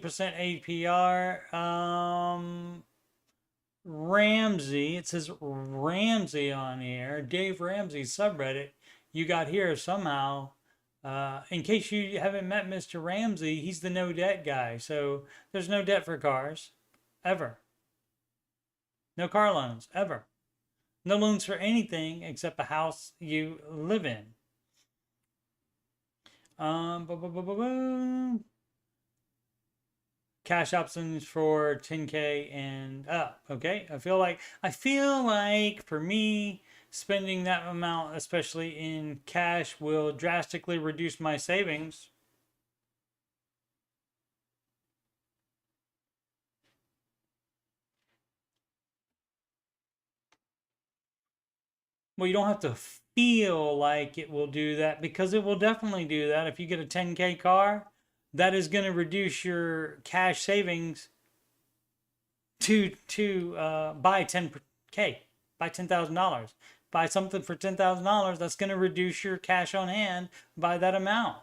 APR, Ramsey, it says Ramsey on here, Dave Ramsey subreddit, you got here somehow. In case you haven't met Mr. Ramsey, he's the no debt guy. So there's no debt for cars, ever. No car loans, ever. No loans for anything except the house you live in. Cash options for 10K and up. Okay, I feel like for me, spending that amount, especially in cash, will drastically reduce my savings. Well, you don't have to feel like it will do that, because it will definitely do that. If you get a 10K car, that is going to reduce your cash savings to buy 10K, buy $10,000. Buy something for $10,000, that's going to reduce your cash on hand by that amount.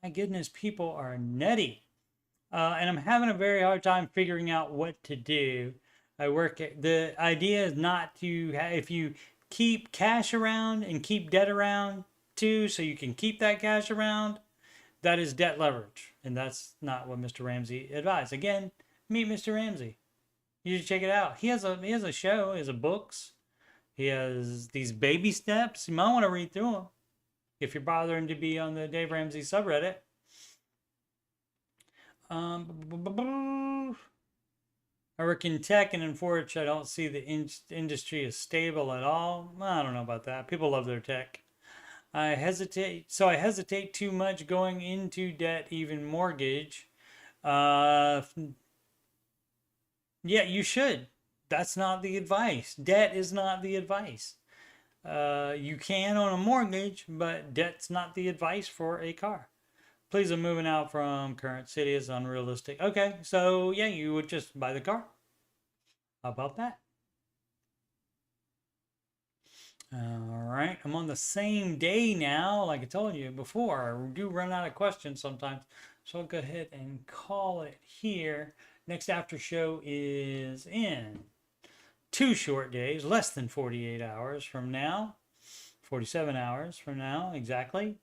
My goodness, people are nutty. And I'm having a very hard time figuring out what to do. The idea is not to, if you keep cash around and keep debt around too, so you can keep that cash around, that is debt leverage. And that's not what Mr. Ramsey advised. Again, meet Mr. Ramsey. You should check it out. He has a show, he has books. He has these baby steps. You might want to read through them if you're bothering to be on the Dave Ramsey subreddit. I work in tech, and unfortunately, I don't see the industry as stable at all. I don't know about that. People love their tech. I hesitate too much going into debt, even mortgage. Yeah, you should. That's not the advice. Debt is not the advice. You can on a mortgage, but debt's not the advice for a car. Please, I'm moving out from current city. Is unrealistic. Okay, so yeah, you would just buy the car. How about that? All right, I'm on the same day now. Like I told you before, I do run out of questions sometimes. So I'll go ahead and call it here. Next after show is in 2 short days, less than 48 hours from now. 47 hours from now, exactly.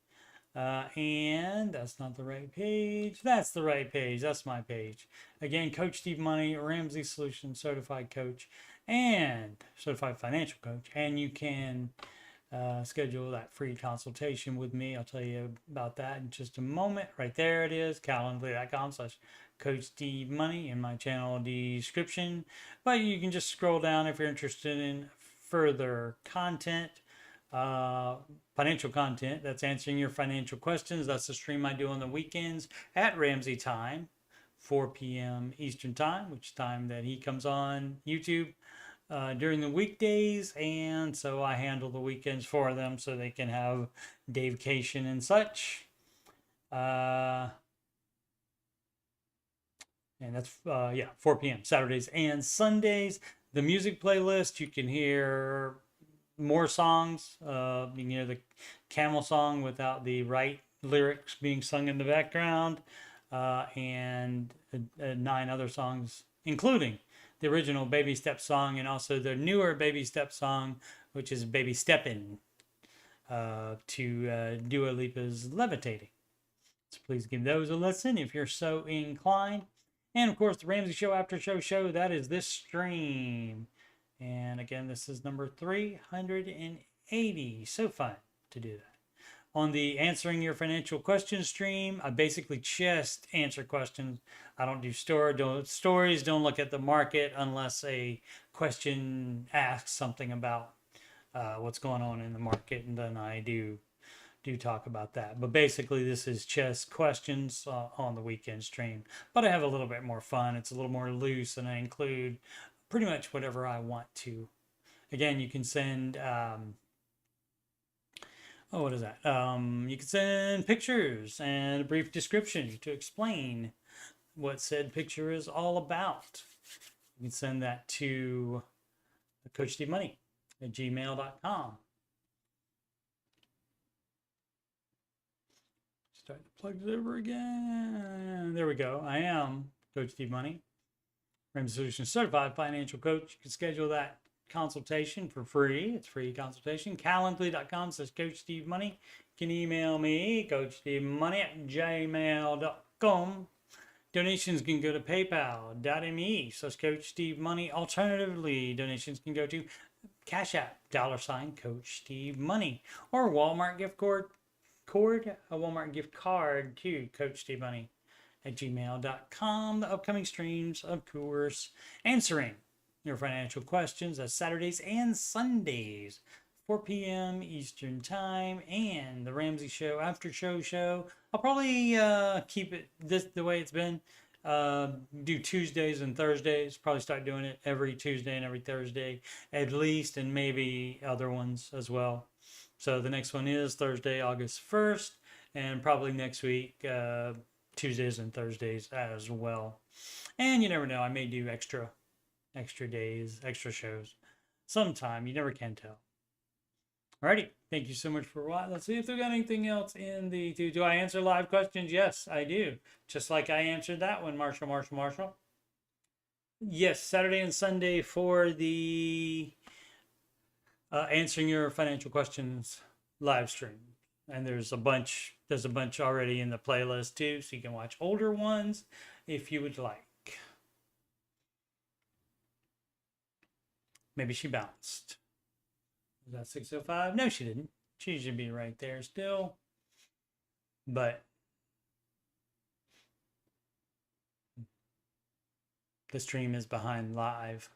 And that's not the right page. That's the right page. That's my page. Again, Coach Steve Money, Ramsey Solutions Certified Coach, and Certified Financial Coach. And you can schedule that free consultation with me. I'll tell you about that in just a moment. Right there it is, calendly.com/Coach Steve Money in my channel description. But you can just scroll down if you're interested in further content. Financial content that's answering your financial questions. That's the stream I do on the weekends at Ramsey time, 4 p.m. Eastern time, which time that he comes on YouTube during the weekdays. And so I handle the weekends for them so they can have day vacation and such. And that's 4 p.m. Saturdays and Sundays. The music playlist, you can hear more songs. You can hear the Camel song without the right lyrics being sung in the background, and 9 other songs, including the original Baby Step song and also the newer Baby Step song, which is Baby Steppin', to Dua Lipa's Levitating. So please give those a listen if you're so inclined. And of course, the Ramsey Show After Show, that is this stream. And again, this is number 380. So fun to do that. On the Answering Your Financial Questions stream, I basically just answer questions. I don't do stories. Don't look at the market unless a question asks something about what's going on in the market, and then I do talk about that. But basically, this is just questions on the weekend stream. But I have a little bit more fun. It's a little more loose, and I include pretty much whatever I want to. Again, you can send, what is that? You can send pictures and a brief description to explain what said picture is all about. You can send that to coachstevemoney@gmail.com. Start to plug it over again. There we go. I am Coach Steve Money, Ramsey Solutions Certified Financial Coach. You can schedule that consultation for free. It's free consultation. Calendly.com/Coach Steve Money. You can email me, coachstevemoney@gmail.com. Donations can go to paypal.me/Coach Steve Money. Alternatively, donations can go to Cash App, $Coach Steve Money, or Walmart gift a Walmart gift card to Coach Steve Money at gmail.com. The upcoming streams, of course, answering your financial questions. That's Saturdays and Sundays, 4 p.m. Eastern time, and the Ramsey Show After Show. I'll probably keep it the way it's been. Do Tuesdays and Thursdays. Probably start doing it every Tuesday and every Thursday at least, and maybe other ones as well. So the next one is Thursday, August 1st, and probably next week, Tuesdays and Thursdays as well. And you never know, I may do extra days, extra shows sometime. You never can tell. Alrighty, thank you so much for watching. Let's see if there's anything else in the... Do I answer live questions? Yes, I do. Just like I answered that one, Marshall. Yes, Saturday and Sunday for the Answering Your Financial Questions live stream. And there's a bunch already in the playlist too, so you can watch older ones if you would like. Maybe she bounced. Is that 605? No, she didn't. She should be right there still. But the stream is behind live.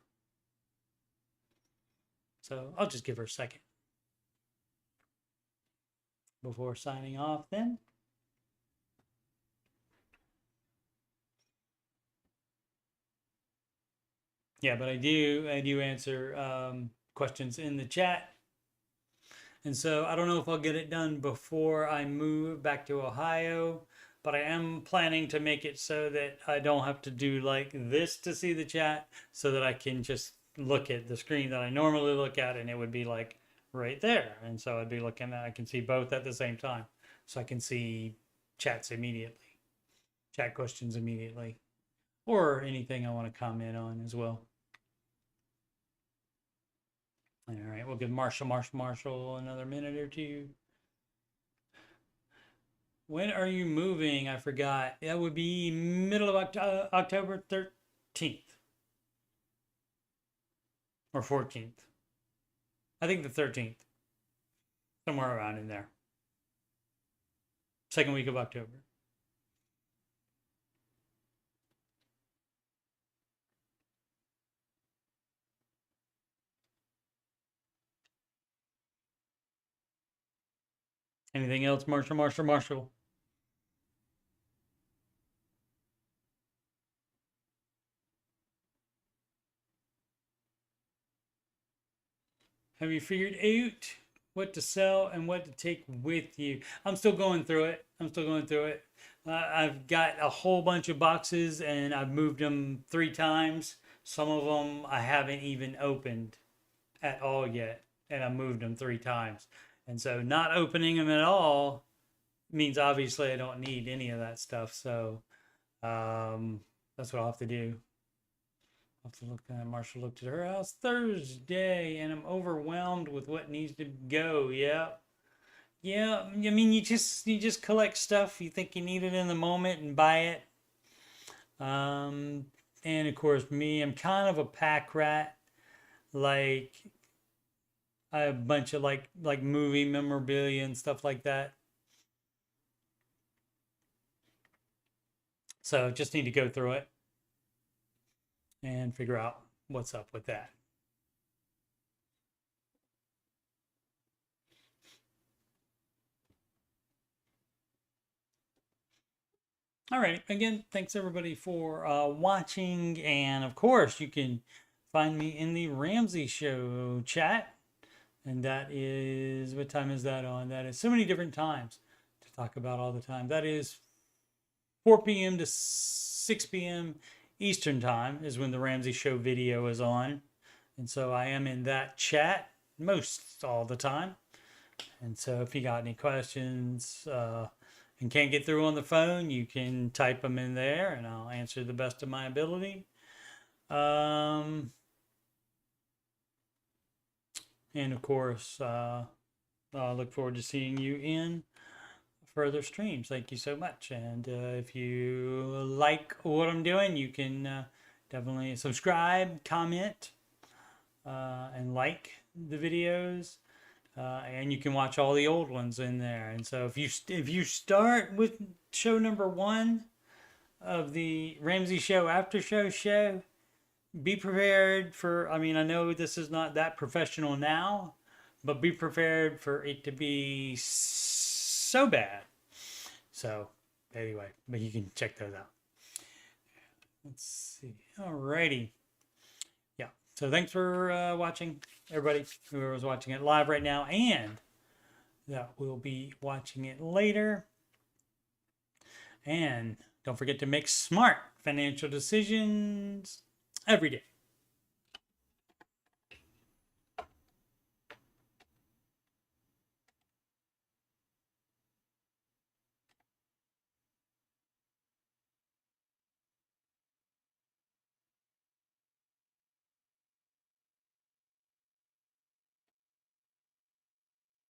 So I'll just give her a second before signing off then. Yeah, but I do answer questions in the chat. And so I don't know if I'll get it done before I move back to Ohio. but I am planning to make it so that I don't have to do like this to see the chat, so that I can just look at the screen that I normally look at, and it would be like right there. And so I'd be looking at, I can see both at the same time. So I can see chats immediately, chat questions immediately, or anything I want to comment on as well. All right, we'll give Marshall another minute or two. When are you moving? I forgot. That would be middle of October 13th or 14th. I think the 13th. Somewhere around in there. Second week of October. Anything else, Marshall? Have you figured out what to sell and what to take with you? I'm still going through it. I've got a whole bunch of boxes and I've moved them 3 times. Some of them I haven't even opened at all yet, and I moved them 3 times. And so not opening them at all means obviously I don't need any of that stuff. So that's what I'll have to do. I'll have to look at Marshall looked at her house Thursday, and I'm overwhelmed with what needs to go. Yeah. I mean, you just collect stuff. You think you need it in the moment and buy it. And of course, me, I'm kind of a pack rat. Like, I have a bunch of like movie memorabilia and stuff like that. So just need to go through it and figure out what's up with that. All right. Again, thanks everybody for watching. And of course, you can find me in the Ramsey Show chat. And that is, what time is that on? That is so many different times to talk about all the time. That is 4 p.m. to 6 p.m. Eastern time is when the Ramsey Show video is on. And so I am in that chat most all the time. And so if you got any questions and can't get through on the phone, you can type them in there and I'll answer the best of my ability. And of course, I look forward to seeing you in further streams. Thank you so much. And if you like what I'm doing, you can definitely subscribe, comment, and like the videos. And you can watch all the old ones in there. And so if you start with show number 1 of the Ramsey Show Aftershow show, be prepared for, I mean, I know this is not that professional now, but be prepared for it to be so bad. So anyway, but you can check those out. Let's see. Alrighty. Yeah. So thanks for watching, everybody, whoever was watching it live right now, and that will be watching it later. And don't forget to make smart financial decisions every day.